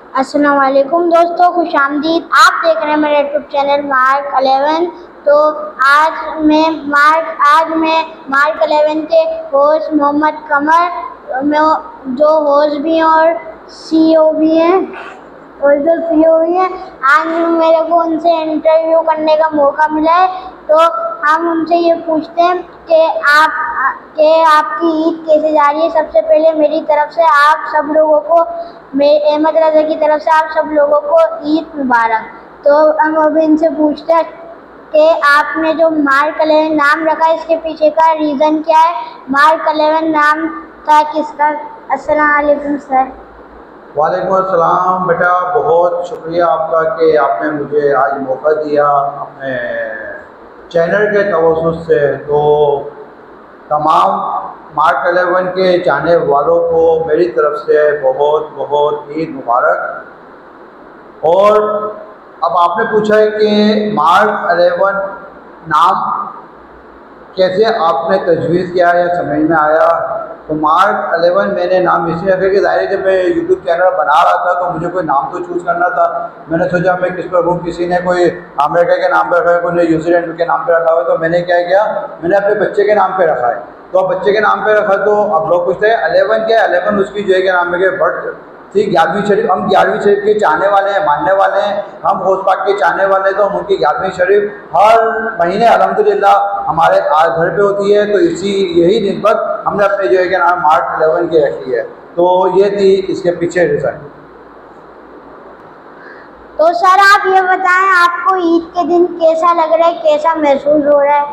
अस्सलाम वालेकुम दोस्तों, खुशामदीद। आप देख रहे हैं मेरा यूट्यूब चैनल मार्क 11। तो आज मैं मार्क 11 के होस्ट मोहम्मद कमर में जो होस्ट भी हैं और सीईओ भी हैं आज मेरे को उनसे इंटरव्यू करने का मौका मिला है। तो हम उनसे ये पूछते हैं कि आपकी ईद कैसे जा रही है। सबसे पहले मेरी तरफ से आप सब लोगों को, अहमद रज़ा की तरफ से आप सब लोगों को ईद मुबारक। तो हम अभी इनसे पूछते हैं कि आपने जो मार्क 11 नाम रखा है, इसके पीछे का रीज़न क्या है? मार्क 11 नाम था किसका? अस्सलाम वालेकुम सर। वालेकुम अस्सलाम बेटा, बहुत शुक्रिया आपका कि आपने मुझे आज मौका दिया अपने चैनल के तवज्जुह से। तो तमाम मार्क 11 के चाहने वालों को मेरी तरफ से बहुत बहुत ईद मुबारक। और अब आपने पूछा है कि मार्क 11 नाम कैसे आपने तजवीज़ किया या समझ में आया। तो मार्क 11 मैंने नाम इसलिए रखा कि ज़ाहिर जब मैं यूट्यूब चैनल बना रहा था तो मुझे कोई नाम तो चूज़ करना था। मैंने सोचा मैं किस पर हूँ, किसी ने कोई अमेरिका के नाम पर रखा है, कोई ने न्यूजीलैंड के नाम पर रखा हुआ है। तो मैंने क्या किया, मैंने अपने बच्चे के नाम पर रखा है। तो अब बच्चे के नाम पर रखा तो अब लोग पूछते हैं 11 क्या है? 11 उसकी जो है क्या नाम है, बट ठीक 11वीं शरीफ, हम 11वीं शरीफ के चाहने वाले हैं, मानने वाले हैं। हम गौस पाक के चाहने वाले हैं, तो हम उनकी 11वीं शरीफ हर महीने अल्हम्दुलिल्लाह हमारे घर पे होती है। तो यही निस्बत हमने अपने जो है क्या नाम मार्क 11 की रखी है। तो ये थी इसके पीछे रीज़न। तो सर आप ये बताएं, आपको ईद के दिन कैसा लग रहा है, कैसा महसूस हो रहा है?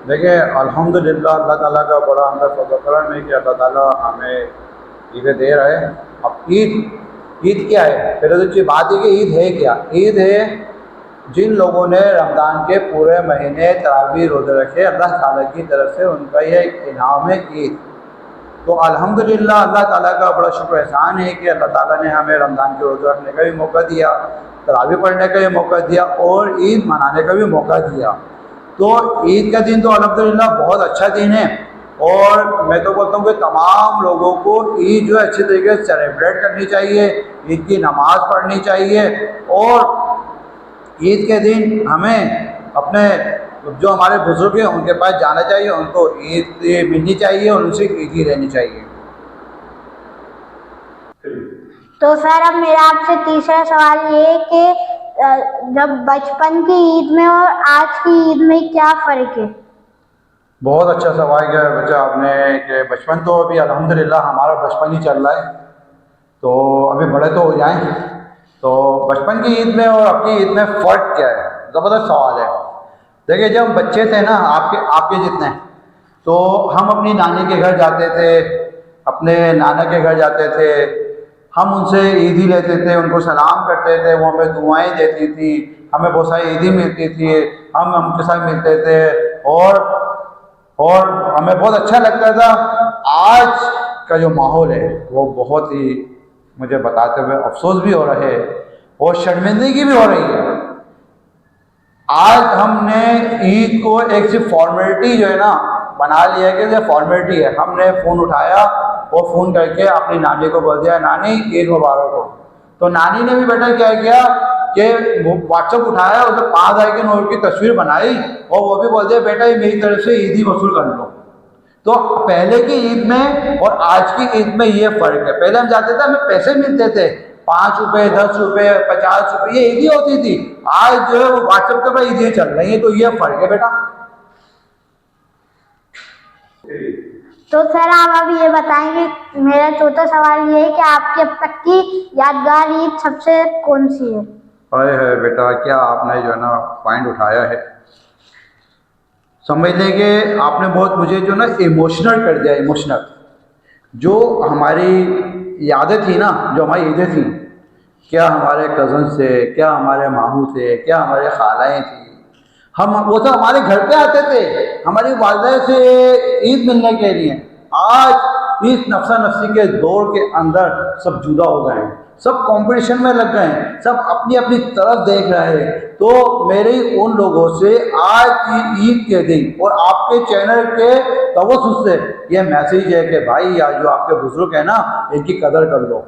देखिए अल्हम्दुलिल्लाह अल्लाह ताला का बड़ा हमें फज़ल करम है कि अल्लाह ताला हमें ईद दे रहा है। अब ईद क्या है? पहले तो ये बात है कि ईद है क्या। ईद है जिन लोगों ने रमज़ान के पूरे महीने तरावी रोज़े रखे, अल्लाह ताला की तरफ से उनका यह इनाम है ईद। तो अल्हम्दुलिल्लाह अल्लाह ताला का बड़ा शुक्र एहसान है कि अल्लाह ताला ने हमें रमज़ान के रोज़े रखने का भी मौका दिया, तरावी पढ़ने का भी मौका दिया और ईद मनाने का भी मौका दिया। तो ईद का दिन तो अल्हम्दुलिल्लाह बहुत अच्छा दिन है। और मैं तो बोलता हूँ कि तमाम लोगों को ईद जो है अच्छी तरीके से सेलिब्रेट करनी चाहिए, ईद की नमाज़ पढ़नी चाहिए। और ईद के दिन हमें अपने जो हमारे बुज़ुर्ग हैं उनके पास जाना चाहिए, उनको ईद मिलनी चाहिए और उनसे ईदी रहनी चाहिए। तो सर अब मेरा आपसे तीसरा सवाल ये है कि जब बचपन की ईद में और आज की ईद में क्या फ़र्क है? बहुत अच्छा सवाल किया बच्चा आपने कि बचपन तो अभी अल्हम्दुलिल्लाह हमारा बचपन ही चल रहा है, तो अभी बड़े तो हो जाएं। तो बचपन की ईद में और अपनी ईद में फ़र्क क्या है? ज़बरदस्त सवाल है। देखिए जब हम बच्चे थे ना, आपके जितने, तो हम अपनी नानी के घर जाते थे, अपने नाना के घर जाते थे, हम उनसे ईदी लेते थे, उनको सलाम करते थे, वो हमें दुआएं देती थी, हमें बहुत सारी ईदी मिलती थी, हम उनके साथ मिलते थे और हमें बहुत अच्छा लगता था। आज का जो माहौल है वो बहुत ही, मुझे बताते हुए अफसोस भी हो रहा है और शर्मिंदगी भी हो रही है। आज हमने ईद को एक सिर्फ फॉर्मेलिटी जो है ना बना लिया कि ये फॉर्मेलिटी है। हमने फ़ोन उठाया और फ़ोन करके अपनी नानी को बोल दिया, नानी ईद मुबारक हो। तो नानी ने भी बेटा क्या किया कि व्हाट्सअप उठाया, उसे 5,000 के नोट की तस्वीर बनाई और वो भी बोल दिया, बेटा ये मेरी तरफ से ईदी वसूल कर लो। तो पहले की ईद में और आज की ईद में ये फ़र्क है। पहले हम जाते थे, हमें पैसे मिलते थे 5 रुपये, 10 रुपये, 50 रुपये, ये ईदी होती थी। आज जो है वो व्हाट्सएप के ऊपर ईदी चल रही है। तो ये फ़र्क है बेटा। तो सर आप अब ये बताएंगे, मेरा चौथा सवाल ये है कि आपकी अब तक की यादगार ईद सबसे कौन सी है? अरे बेटा, क्या आपने जो है ना पॉइंट उठाया है। समझ लें कि आपने बहुत मुझे जो ना इमोशनल कर दिया। इमोशनल जो हमारी यादें थी ना, जो हमारी ईदें थी, क्या हमारे कज़न से, क्या हमारे मामू थे, क्या हमारे खालाएँ थी, हम वो सब हमारे घर पे आते थे हमारी वालदा से ईद मिलने के लिए। आज इस नफसा नफसी के दौर के अंदर सब जुदा हो गए हैं, सब कंपटीशन में लग गए हैं, सब अपनी अपनी तरफ देख रहे हैं। तो मेरी उन लोगों से आज की ईद के दिन और आपके चैनल के तवज्जुह से ये मैसेज है कि भाई आज जो आपके बुजुर्ग हैं ना, इनकी कदर कर लो,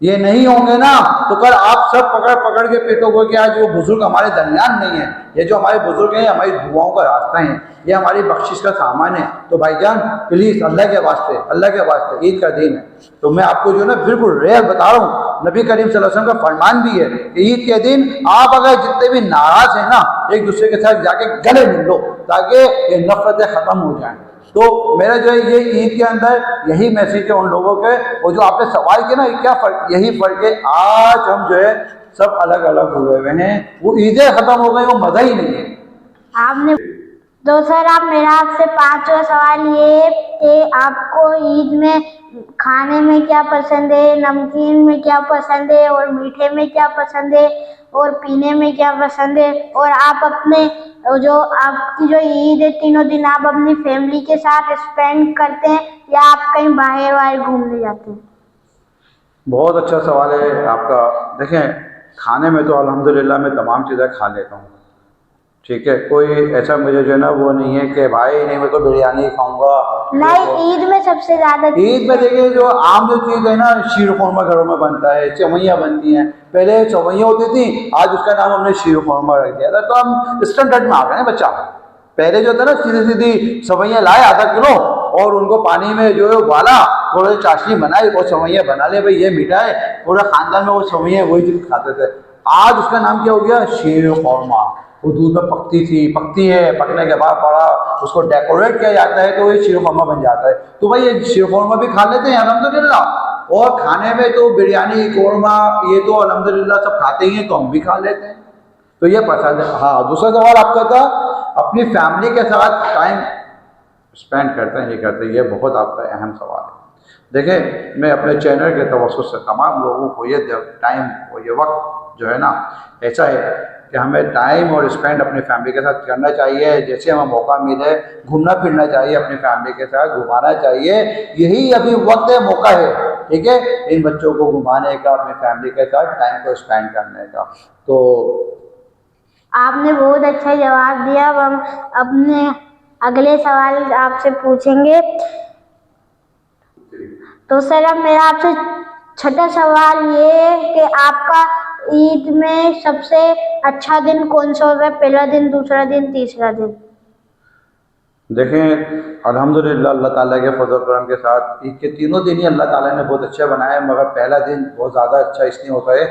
ये नहीं होंगे ना तो कल आप सब पकड़ पकड़ के पीटोगे कि आज वो बुजुर्ग हमारे दरमियान नहीं है। ये जो हमारे बुजुर्ग हैं हमारी दुआओं का रास्ता है, ये हमारी बख्शिश का सामान है। तो भाईजान प्लीज़ अल्लाह के वास्ते ईद का दिन है, तो मैं आपको जो है ना बिल्कुल रियल बता रहा हूँ, नबी करीम सल्लल्लाहु अलैहि वसल्लम का फरमान भी है कि ईद के दिन आप अगर जितने भी नाराज हैं ना एक दूसरे के साथ जाके गले मिल लो ताकि ये नफरतें ख़त्म हो जाएं। तो मेरा जो है ये ईद के अंदर यही मैसेज है उन लोगों के। और जो आपने सवाल किया ना क्या फ़र्क, यही फ़र्क है, आज हम जो है सब अलग अलग हुए हुए हैं, वो ईदें ख़त्म हो गई, वो मज़ा ही नहीं है। आपने तो सर आप मेरा आपसे पांचवा सवाल ये कि आपको ईद में खाने में क्या पसंद है, नमकीन में क्या पसंद है और मीठे में क्या पसंद है और पीने में क्या पसंद है, और आप अपने जो आपकी जो ईद है तीनों दिन आप अपनी फैमिली के साथ स्पेंड करते हैं या आप कहीं बाहर बाहर घूमने जाते हैं? बहुत अच्छा सवाल है आपका। देखें, खाने में तो अल्हम्दुलिल्लाह मैं तमाम चीज़ें खा लेता हूँ, ठीक है, कोई ऐसा मुझे जो है ना वो नहीं है कि भाई नहीं मैं तो बिरयानी खाऊंगा। नहीं, ईद में सबसे ज्यादा ईद में देखिए जो आम जो चीज़ है ना, शीर खुरमा घरों में बनता है, सेवइयाँ बनती हैं, पहले सेवइयाँ होती थी, आज उसका नाम हमने शीर खुरमा रख दिया था। तो हम स्टैंडर्ड में आ गए हैं बच्चा। पहले जो था ना सीधी सीधी सेवइयाँ लाए आधा किलो और उनको पानी में जो है उबाला, थोड़ी चाशनी बनाई और सेवइयाँ बना ले, भाई ये मीठा है, पूरा खानदान में वो सेवइयाँ वही चीज़ खाते थे। आज उसका नाम क्या हो गया, शीर खुरमा। वो दूध में पकती है, पकने के बाद बड़ा उसको डेकोरेट किया जाता है तो ये शीर खुरमा बन जाता है। तो भाई ये शीर खुरमा भी खा लेते हैं अल्हम्दुलिल्लाह। और खाने में तो बिरयानी कोरमा ये तो अल्हम्दुलिल्लाह सब खाते ही हैं, तो हम भी खा लेते हैं, तो ये पसंद है। हाँ, दूसरा सवाल आपका था अपनी फैमिली के साथ टाइम स्पेंड करते हैं नहीं करते, ये बहुत आपका अहम सवाल है। देखिए, मैं अपने चैनल के तवज्जुह से तमाम लोगों को ये टाइम और ये वक्त जो है ना ऐसा है कि हमें टाइम और स्पेंड अपनी फैमिली के साथ करना चाहिए। जैसे हमें मौका मिले घूमना फिरना चाहिए, अपनी फैमिली के साथ घुमाना चाहिए, यही अभी वक्त है, मौका है, ठीक है, इन बच्चों को घुमाने का, अपनी फैमिली के साथ टाइम को स्पेंड करने का। तो आपने बहुत अच्छा जवाब दिया। अब हम अपने अगले सवाल आपसे पूछेंगे। तो सर अब मेरा आपसे छठा सवाल ये है कि आपका ईद में सबसे अच्छा दिन कौन सा होगा, पहला दिन, दूसरा दिन, तीसरा दिन? देखें, अल्हम्दुलिल्लाह अल्लाह ताला के फजल करम के साथ ईद के तीनों दिन ही अल्लाह ताला ने बहुत अच्छे बनाए, मगर पहला दिन बहुत ज़्यादा अच्छा इसलिए होता है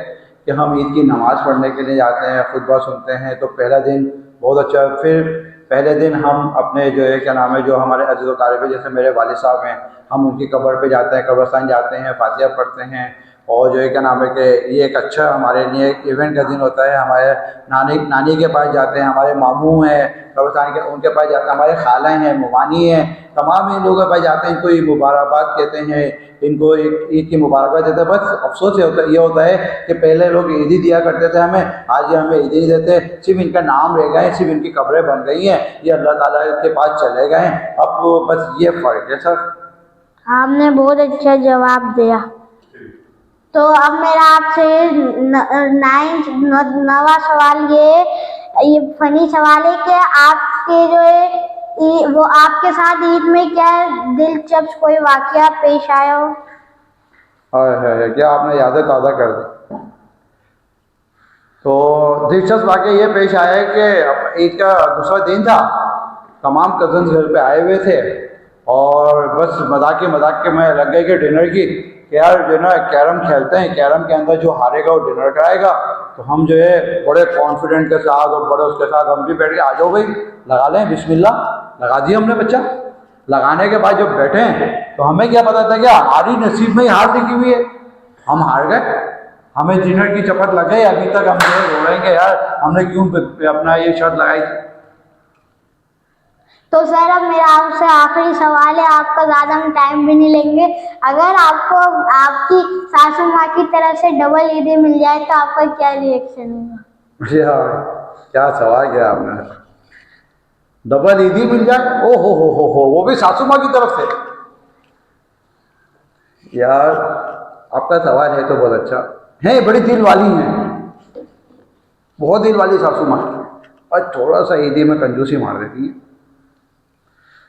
कि हम ईद की नमाज़ पढ़ने के लिए जाते हैं, खुतबा सुनते हैं, तो पहला दिन बहुत अच्छा। फिर पहले दिन हम अपने जो है क्या नाम है, जो हमारे अज़ीज़ व क़रीब है, जैसे मेरे वालिद साहब हैं, हम उनकी कब्र पे जाते हैं, कब्रिस्तान जाते हैं, फातिहा पढ़ते हैं। और जो है क्या नाम है कि ये एक अच्छा हमारे लिए एक इवेंट का दिन होता है। हमारे नानी के पास जाते हैं, हमारे मामू हैं कब्रिस्तान के, उनके पास जाते हैं, हमारे खाला हैं, मुबानी हैं, तमाम इन लोगों के पास जाते हैं, इनको ईद मुबारकबाद कहते हैं, इनको एक ईद की मुबारकबाद देते हैं। बस अफसोस ये होता है कि पहले लोग ईद ही दिया करते थे हमें, आज ये हमें ईद ही देते, सिर्फ इनका नाम रह गए, सिर्फ इनकी कब्रें बन गई हैं, ये अल्लाह ताला के पास चले गए हैं। अब वो बस ये फ़र्क है सर। आपने बहुत अच्छा जवाब दिया। तो अब मेरा आपसे नवा सवाल ये फनी सवाल है कि आपके जो है वो आपके साथ ईद में क्या दिलचस्प कोई वाकया पेश आया हो? है क्या आपने यादें ताज़ा कर दी। तो दिलचस्प वाकया ये पेश आया है कि ईद का दूसरा दिन था, तमाम कज़न्स घर पे आए हुए थे और बस मजाक के में लग गए कि डिनर की कि यार जो है ना कैरम खेलते हैं, कैरम के अंदर जो हारेगा वो डिनर कराएगा। तो हम जो है बड़े कॉन्फिडेंट के साथ और बड़े उसके साथ हम भी बैठ के आ जाओ भाई लगा लें, बिस्मिल्लाह लगा दिया हमने बच्चा। लगाने के बाद जब बैठे तो हमें क्या पता था कि हमारी नसीब में ही हार लिखी हुई है, हम हार गए, हमें डिनर की चपत लग गई। अभी तक हम जो रो रहे हैं कि यार हमने क्यों अपना ये शर्त लगाई थी। तो सर अब मेरा आपसे आखिरी सवाल है, आपका ज़्यादा हम टाइम भी नहीं लेंगे। अगर आपको आपकी सासू माँ की तरफ से डबल ईदी मिल जाए तो आपका क्या रिएक्शन होगा? यार क्या सवाल किया आपने, डबल ईदी मिल जाए, ओ हो, वो भी सासू माँ की तरफ से। यार आपका सवाल है तो बहुत अच्छा है, बड़ी दिल वाली हैं, बहुत दिल वाली सासू माँ, और थोड़ा सा ईदी में कंजूसी मार देती है।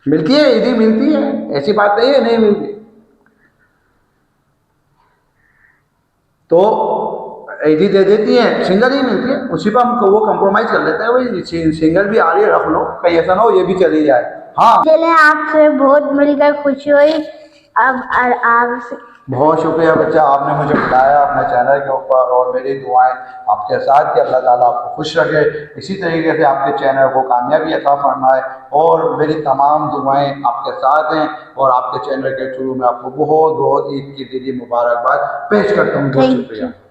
मिलती है ईदी, मिलती है, ऐसी बात नहीं है नहीं मिलती। तो एडी दे देती हैं, सिंगल ही मिलती है, उसी पर हम वो कंप्रोमाइज़ कर लेते हैं, भाई सिंगल भी आ रही है रख लो, कहीं ऐसा ना हो ये भी चली जाए। हाँ, चले आपसे बहुत मिलकर खुशी हुई। अब आपसे बहुत शुक्रिया बच्चा, आपने मुझे बुलाया अपने चैनल के ऊपर, और मेरी दुआएं आपके साथ कि अल्लाह ताला आपको खुश रखे, इसी तरीके से आपके चैनल को कामयाबी अता फरमाए, और मेरी तमाम दुआएं आपके साथ हैं, और आपके चैनल के थ्रू मैं आपको बहुत बहुत ईद की दीदी मुबारकबाद पेश करता हूँ। बहुत थैंक शुक्रिया। यू।